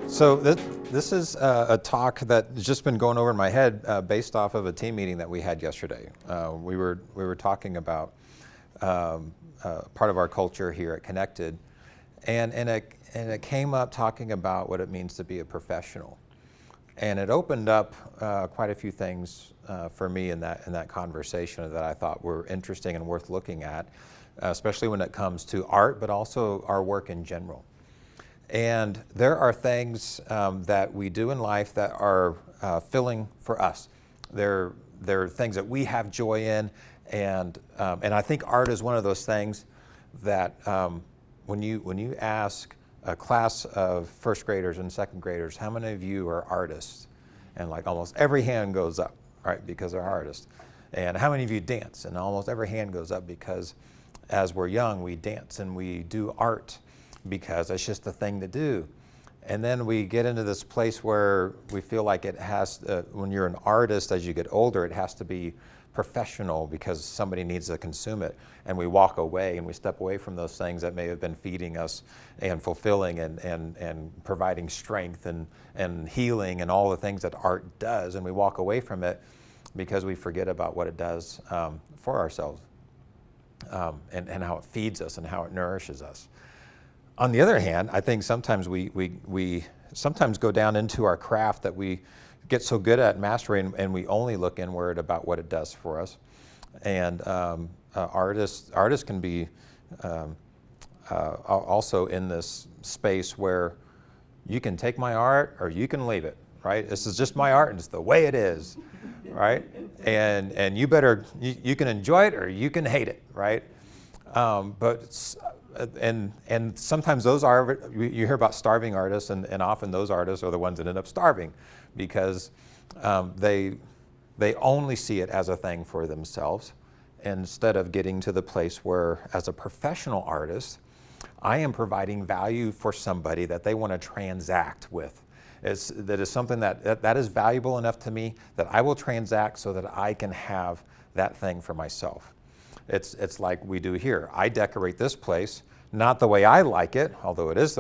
So this is a talk that's just been going over in my head based off of a team meeting that we had yesterday. We were talking about part of our culture here at Connected, and it came up talking about what it means to be a professional, and it opened up quite a few things for me in that conversation that I thought were interesting and worth looking at, especially when it comes to art, but also our work in general. And there are things that we do in life that are filling for us. They're things that we have joy in, and I think art is one of those things that when you ask a class of first graders and second graders, how many of you are artists? And like almost every hand goes up, right, because they're artists. And how many of you dance? And almost every hand goes up because as we're young, we dance and we do art, because it's just the thing to do. And then we get into this place where we feel like it has, when you're an artist, as you get older, it has to be professional because somebody needs to consume it. And we walk away and we step away from those things that may have been feeding us and fulfilling and providing strength and healing and all the things that art does. And we walk away from it because we forget about what it does for ourselves and how it feeds us and how it nourishes us. On the other hand, I think sometimes we sometimes go down into our craft that we get so good at mastering, and we only look inward about what it does for us. And artists can be also in this space where you can take my art or you can leave it, right? This is just my art and it's the way it is, right? And you can enjoy it or you can hate it, right? And sometimes those are, you hear about starving artists, and often those artists are the ones that end up starving because they only see it as a thing for themselves instead of getting to the place where, as a professional artist, I am providing value for somebody that they want to transact with. That is something that is valuable enough to me that I will transact so that I can have that thing for myself. It's like we do here. I decorate this place, not the way I like it, although it is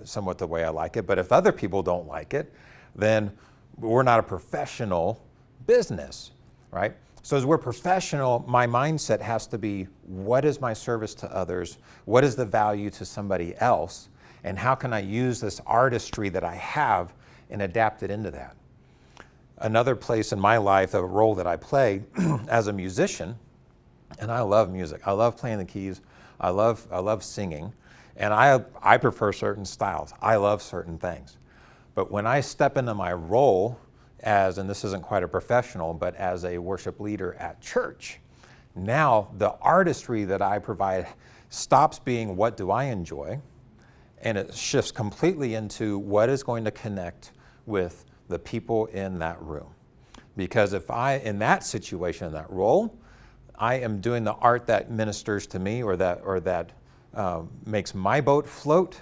somewhat the way I like it, but if other people don't like it, then we're not a professional business, right? So as we're professional, my mindset has to be, what is my service to others? What is the value to somebody else? And how can I use this artistry that I have and adapt it into that? Another place in my life, a role that I play as a musician, and I love music. I love playing the keys. I love singing. And I prefer certain styles. I love certain things. But when I step into my role as, and this isn't quite a professional, but as a worship leader at church, now the artistry that I provide stops being what do I enjoy, and it shifts completely into what is going to connect with the people in that room. Because if in that situation, in that role, I am doing the art that ministers to me or that makes my boat float,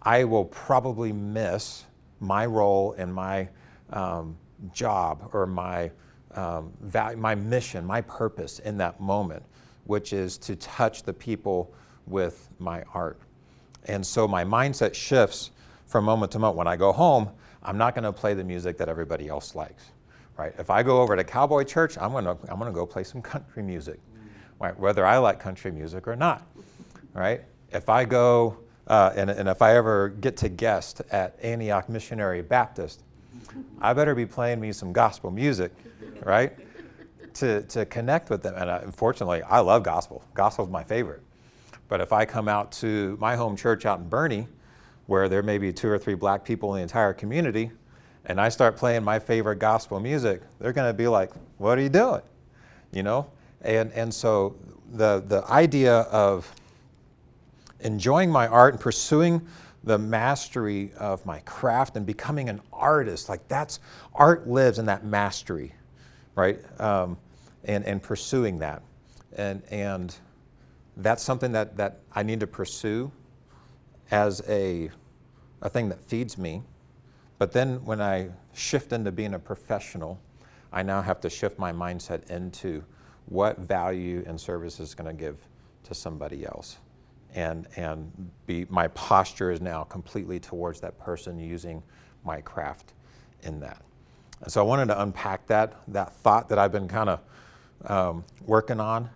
I will probably miss my role and my job or my value, my mission, my purpose in that moment, which is to touch the people with my art. And so my mindset shifts from moment to moment. When I go home, I'm not going to play the music that everybody else likes. Right. If I go over to Cowboy Church, I'm gonna go play some country music, right? Whether I like country music or not, right? If I go and if I ever get to guest at Antioch Missionary Baptist, I better be playing me some gospel music, right? To connect with them. And unfortunately, I love gospel. Gospel's my favorite. But if I come out to my home church out in Bernie, where there may be 2 or 3 black people in the entire community, and I start playing my favorite gospel music, they're going to be like, what are you doing? You know? And so the idea of enjoying my art and pursuing the mastery of my craft and becoming an artist, like that's, art lives in that mastery, right? And pursuing that. And that's something that I need to pursue as a thing that feeds me. But then when I shift into being a professional, I now have to shift my mindset into what value and service is going to give to somebody else. And my posture is now completely towards that person using my craft in that. And so I wanted to unpack that thought that I've been kind of working on.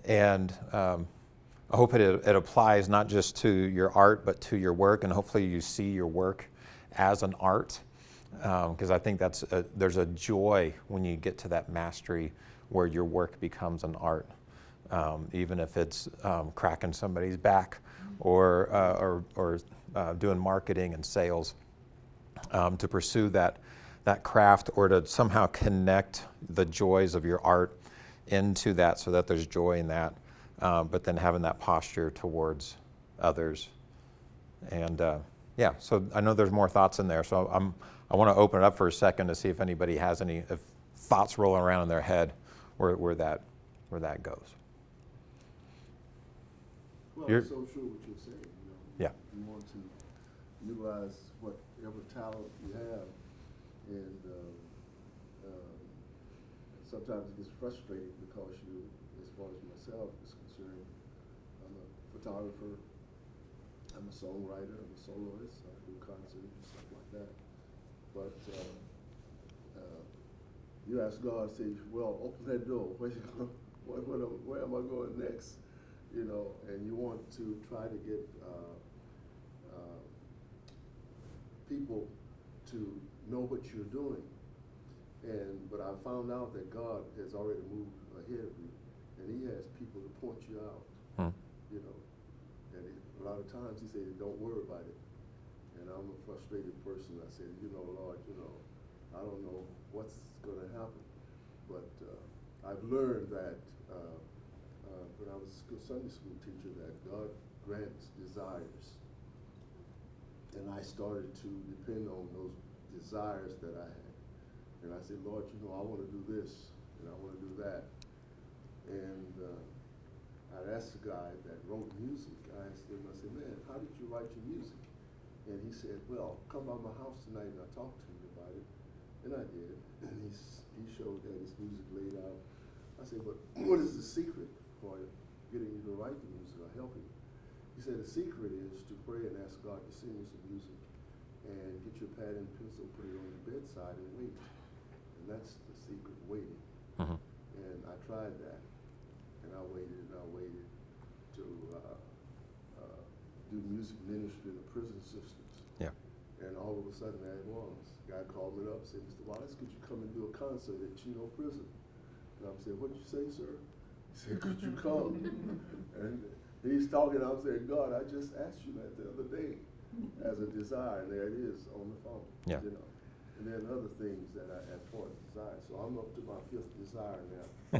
And I hope it applies not just to your art, but to your work. And hopefully you see your work as an art. Because I think there's a joy when you get to that mastery where your work becomes an art. Even if it's cracking somebody's back or doing marketing and sales, to pursue that craft or to somehow connect the joys of your art into that so that there's joy in that, but then having that posture towards others. And so I know there's more thoughts in there, so I want to open it up for a second to see if anybody has any thoughts rolling around in their head where that goes. Well, it's so true what you're saying. Yeah. You want to utilize whatever talent you have, and sometimes it gets frustrating because as far as myself is concerned, I'm a photographer, I'm a songwriter, I'm a soloist, I do concerts and stuff like that. But you ask God, say, well, open that door. Where am I going next? And you want to try to get people to know what you're doing. But I found out that God has already moved ahead of you, and He has people to point you out. And a lot of times He said, "Don't worry about it." And I'm a frustrated person. I said, Lord, I don't know what's going to happen, but I've learned that. When I was a Sunday school teacher, that God grants desires. And I started to depend on those desires that I had. And I said, Lord, I want to do this, and I want to do that. And I'd asked the guy that wrote music, I asked him, I said, man, how did you write your music? And he said, well, come by my house tonight and I'll talk to you about it. And I did. And he showed that his music laid out. I said, but what is the secret for getting you to write the music or helping you? He said, the secret is to pray and ask God to sing you some music and get your pad and pencil, put it on your bedside and wait. And that's the secret, waiting. Mm-hmm. And I tried that. And I waited to do music ministry in the prison systems. Yeah. And all of a sudden there it was. The guy called me up and said, Mr. Wallace, could you come and do a concert at Chino Prison? And I said, what'd you say, sir? He said, could you come? And he's talking, I'm saying, God, I just asked you that the other day as a desire, and there it is on the phone. Yeah. And then other things that I had for desire. So I'm up to my 5th desire now.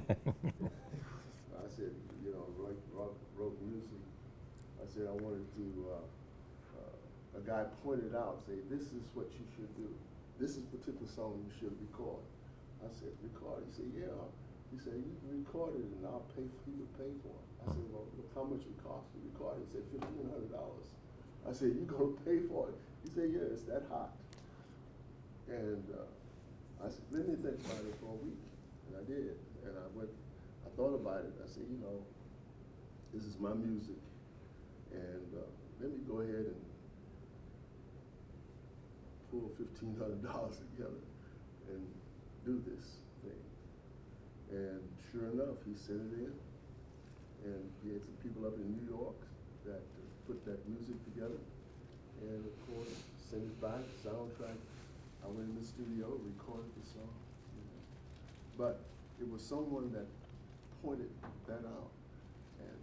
I said, wrote music. I said I wanted to, a guy pointed out, say, this is what you should do. This is a particular song you should record. I said, record? He said, yeah. He said, you can record it and he would pay for it. I said, well, look how much it costs to record it. He said, $1,500. I said, you gonna pay for it? He said, yeah, it's that hot. And I said, let me think about it for a week. And I did. And I thought about it. I said, this is my music. And let me go ahead and pull $1,500 together and do this thing. And sure enough, he sent it in. And he had some people up in New York that put that music together. And of course, sent it back, soundtrack. I went in the studio, recorded the song. But it was someone that pointed that out. And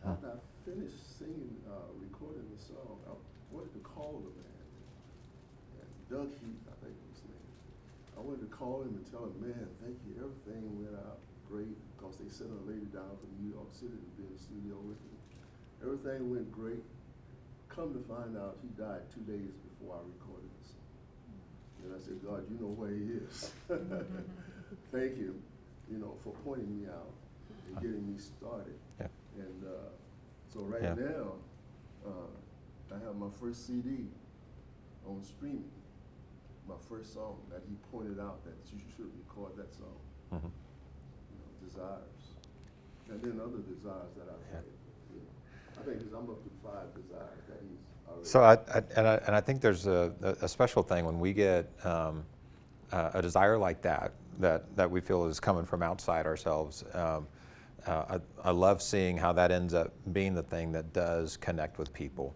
after I finished singing, recording the song, I wanted to call the man. And Doug Heath, I think was his name. I wanted to call him and tell him, man, thank you. Everything went out great, because they sent a lady down from New York City to be in the studio with me. Everything went great. Come to find out, he died 2 days before I recorded the song. And I said, God, you know where he is. Thank you, for pointing me out and getting me started. Yeah. And so right now, I have my first CD on streaming. My first song that he pointed out that you should record that song. Mm-hmm. Desires. And then other desires that I've had. You know, I think I'm up to 5 desires that he's already. So I think there's a special thing when we get a desire like that we feel is coming from outside ourselves. I love seeing how that ends up being the thing that does connect with people.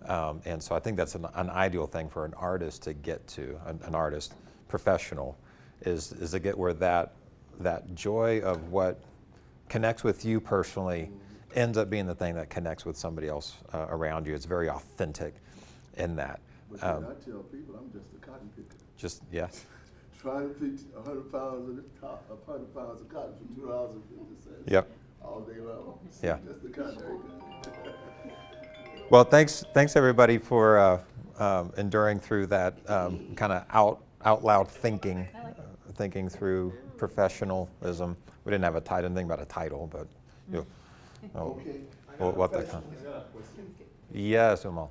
And so I think that's an ideal thing for an artist to get to, an artist, professional, is to get where that joy of what connects with you personally ends up being the thing that connects with somebody else around you. It's very authentic in that. But then I tell people I'm just a cotton picker. Just, yeah. Trying to pick 100 pounds of the top, 100 pounds of cotton for $2.50. Yep. All day long. Yeah. Just a cotton picker. Well, thanks everybody for enduring through that kind of out loud thinking, thinking through professionalism. We didn't have anything about a title, but you know, Okay. what the. I got a question. Yes, Umal.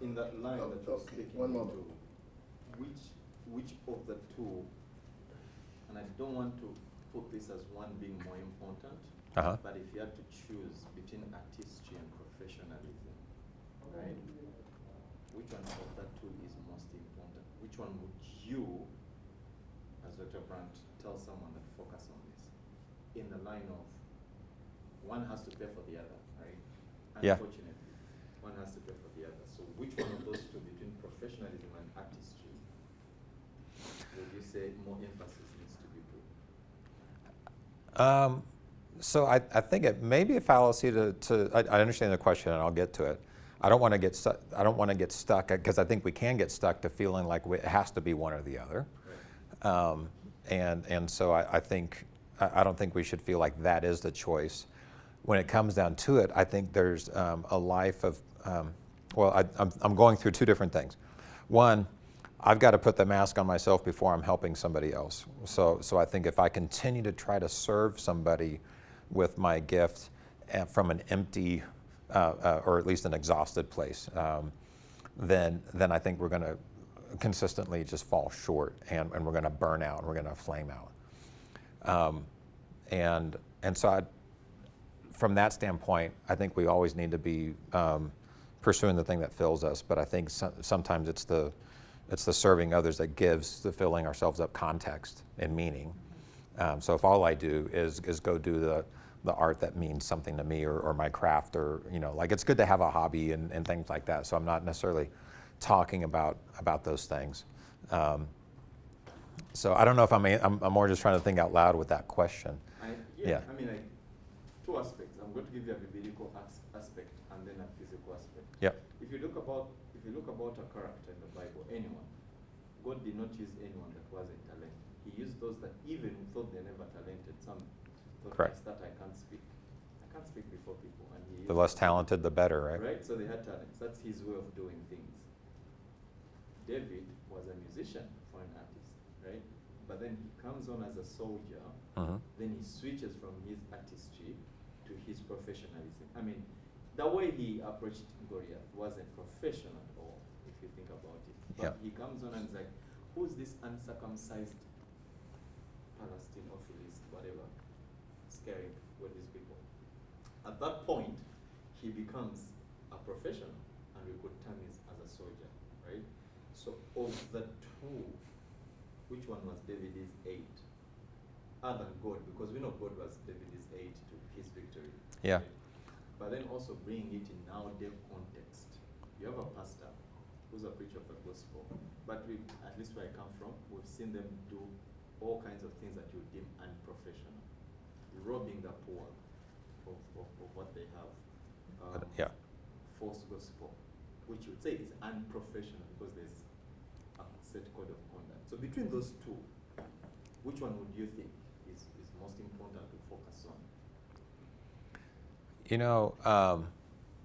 In that line that you're speaking One more. to, which of the two, and I don't want to put this as one being more important, Uh-huh. but if you had to choose between artistry and professionalism, right? Which one of the two is most important? Which one would you, as Dr. Brent, tell someone that focus on this? In the line of, one has to pay for the other, right? Yeah. Unfortunately, one has to pay for the other. So which one of those two between professionalism and artistry would you say more emphasis needs to be put? So I think it may be a fallacy I understand the question and I'll get to it. I don't want to get stuck. I don't want to get stuck because I think we can get stuck to feeling like it has to be one or the other. Right. And so I think I don't think we should feel like that is the choice. When it comes down to it, I think there's a life of I'm going through two different things. One, I've got to put the mask on myself before I'm helping somebody else. So I think if I continue to try to serve somebody with my gift from an empty or at least an exhausted place, then I think we're going to consistently just fall short and we're going to burn out and we're going to flame out. And so from that standpoint, I think we always need to be pursuing the thing that fills us. But I think sometimes it's the serving others that gives the filling ourselves up context and meaning. So if all I do is go do the art that means something to me or my craft or, like it's good to have a hobby and things like that. So I'm not necessarily talking about those things. So I don't know if I'm more just trying to think out loud with that question. Yeah. I mean, two aspects. I'm going to give you a biblical aspect and then a physical aspect. Yep. If you look about a character in the Bible, anyone, God did not use anyone that wasn't talented. He used those that even thought they're never talented. Some thought, Correct. that I can't speak before people, and he The less talented, the better, right? Right. So they had talents. That's his way of doing things. David was a musician for an artist, right? But then he comes on as a soldier. Mm-hmm. Then he switches from his artistry to his professionalism. I mean, the way he approached Goliath wasn't professional at all, if you think about it. But he comes on and is like, who's this uncircumcised Palestine or Philist, whatever, scaring with these people? At that point, he becomes a professional, and we could term him as a soldier, right? So of the two, which one was David's aid? Other than God, because we know God was David's aid to his victory. Yeah. Right? But then also bringing it in nowadays context. You have a pastor who's a preacher of the gospel, but at least where I come from, we've seen them do all kinds of things that you deem unprofessional, robbing the poor of what they have. False gospel, which you would say is unprofessional because there's a set code of conduct. So between those two, which one would you think is most important to focus on?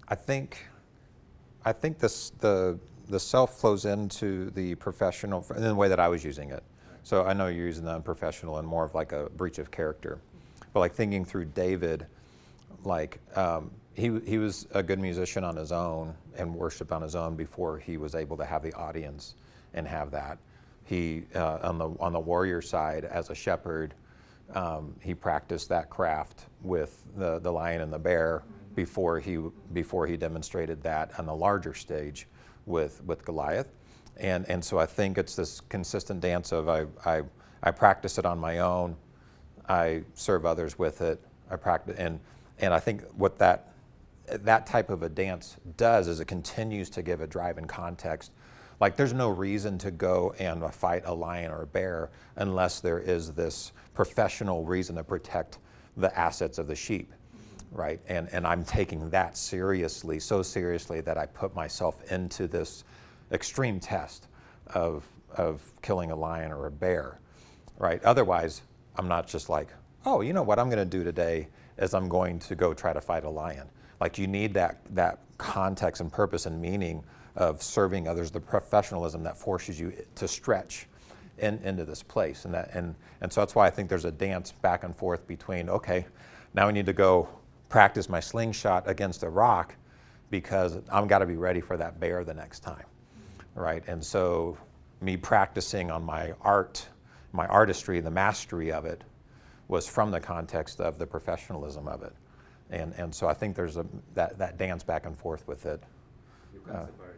I think the self flows into the professional in the way that I was using it. So I know you're using the unprofessional and more of like a breach of character. But like thinking through David, like he was a good musician on his own and worshiped on his own before he was able to have the audience and have that. He on the warrior side as a shepherd, he practiced that craft with the lion and the bear before he demonstrated that on the larger stage with Goliath. And so I think it's this consistent dance of I practice it on my own, I serve others with it, I practice, and I think what that type of a dance does is it continues to give a drive and context. Like there's no reason to go and fight a lion or a bear unless there is this professional reason to protect the assets of the sheep, right? And I'm taking that seriously, so seriously that I put myself into this extreme test of killing a lion or a bear, right? Otherwise, I'm not just like, oh, you know what I'm going to do today is I'm going to go try to fight a lion. Like you need that context and purpose and meaning of serving others, the professionalism that forces you to stretch into this place. And so that's why I think there's a dance back and forth between, okay, now I need to go practice my slingshot against a rock because I'm got to be ready for that bear the next time, right? And so me practicing on my art, my artistry, the mastery of it was from the context of the professionalism of it. And so I think there's that dance back and forth with it. You can separate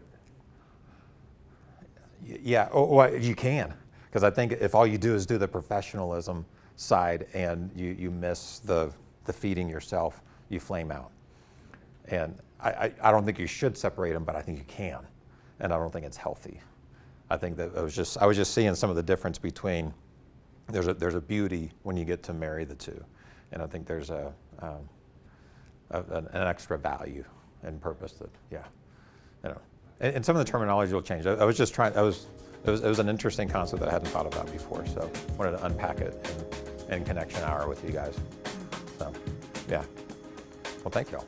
that. Yeah, well, you can, because I think if all you do is do the professionalism side and you miss the feeding yourself, you flame out. And I don't think you should separate them, but I think you can, and I don't think it's healthy. I think that I was just seeing some of the difference between there's a beauty when you get to marry the two, and I think there's an extra value and purpose that and some of the terminology will change. I was just trying. It was an interesting concept that I hadn't thought about before, so I wanted to unpack it in Connection Hour with you guys. So, yeah. Well, thank you all.